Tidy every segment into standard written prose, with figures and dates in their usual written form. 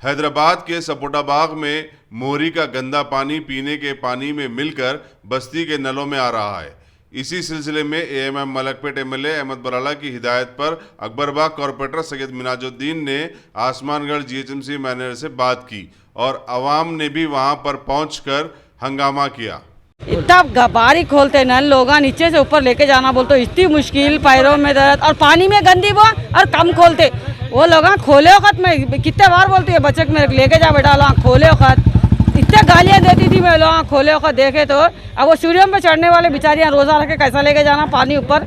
हैदराबाद के सपोटाबाग में मोरी का गंदा पानी पीने के पानी में मिलकर बस्ती के नलों में आ रहा है। इसी सिलसिले में एएमएम मलकपेट एमएलए अहमद बराला की हिदायत पर अकबरबाग कॉरपोरेटर सैयद मिनाजुद्दीन ने आसमानगढ़ जीएचएमसी मैनेजर से बात की और आवाम ने भी वहां पर पहुंचकर हंगामा किया। इतना बारी खोलते नल लोग नीचे से ऊपर लेके जाना बोलते, इतनी मुश्किल, पैरों में दर्द और पानी में गंदी वो और कम खोलते वो लोग खोले वक्त में कितने बार बोलती है बच्चे मेरे लेके जा बेटा लोग खोले वक्त, इतने गालियाँ देती थी मैं लोग खोले वक्त देखे तो। अब वो सीढ़ियों पे चढ़ने वाले बेचारियाँ रोज़ा रख के कैसा लेके जाना पानी ऊपर,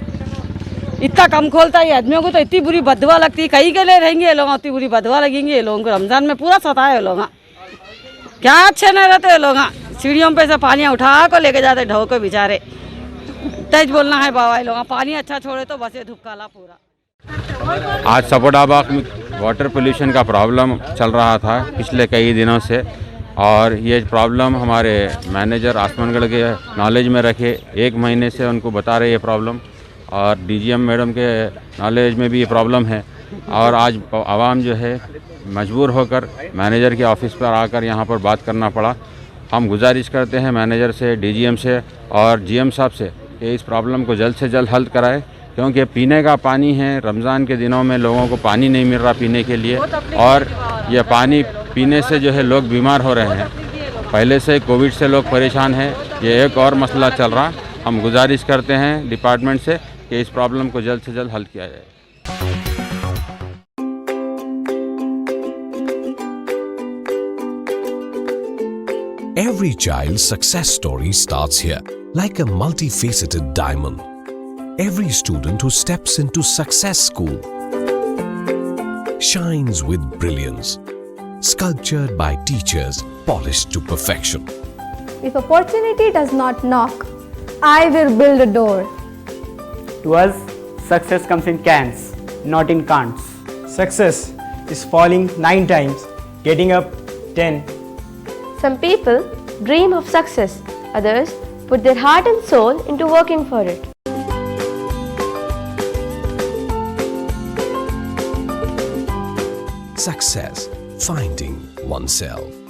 इतना कम खोलता है। आदमियों को तो इतनी बुरी बदवा लगती है, कहीं के लिए रहेंगे ये लोग, इतनी बुरी बदवा लगेंगे ये लोगों को। रमज़ान में पूरा सताए ये लोग, क्या अच्छे नहीं रहते ये लोग। सीढ़ियों पे से पानी उठा को लेके जाते ढो को बेचारे। तेज बोलना है बाबा, लोग पानी अच्छा छोड़े तो बस ये धुपकाला पूरा। आज सपोटाबाग में वाटर पोल्यूशन का प्रॉब्लम चल रहा था पिछले कई दिनों से, और ये प्रॉब्लम हमारे मैनेजर आसमानगढ़ के नॉलेज में रखे। 1 महीने से उनको बता रहे ये प्रॉब्लम, और डीजीएम मैडम के नॉलेज में भी ये प्रॉब्लम है। और आज आवाम जो है मजबूर होकर मैनेजर के ऑफिस पर आकर यहाँ पर बात करना पड़ा। हम गुजारिश करते हैं मैनेजर से, डीजीएम से और जीएम साहब से कि इस प्रॉब्लम को जल्द से जल्द हल कराए, क्योंकि पीने का पानी है। रमज़ान के दिनों में लोगों को पानी नहीं मिल रहा पीने के लिए, और यह पानी पीने से जो है लोग बीमार हो रहे हैं। पहले से कोविड से लोग परेशान हैं, ये एक और मसला चल रहा। हम गुजारिश करते हैं डिपार्टमेंट से कि इस प्रॉब्लम को जल्द से जल्द हल किया जाए। Every child's success story starts here, like a multifaceted diamond. Every student who steps into Success School shines with brilliance, sculptured by teachers polished to perfection. If opportunity does not knock, I will build a door. To us, success comes in cans, not in can'ts. Success is falling 9 times, getting up 10. Some people dream of success, others put their heart and soul into working for it. Success, finding oneself.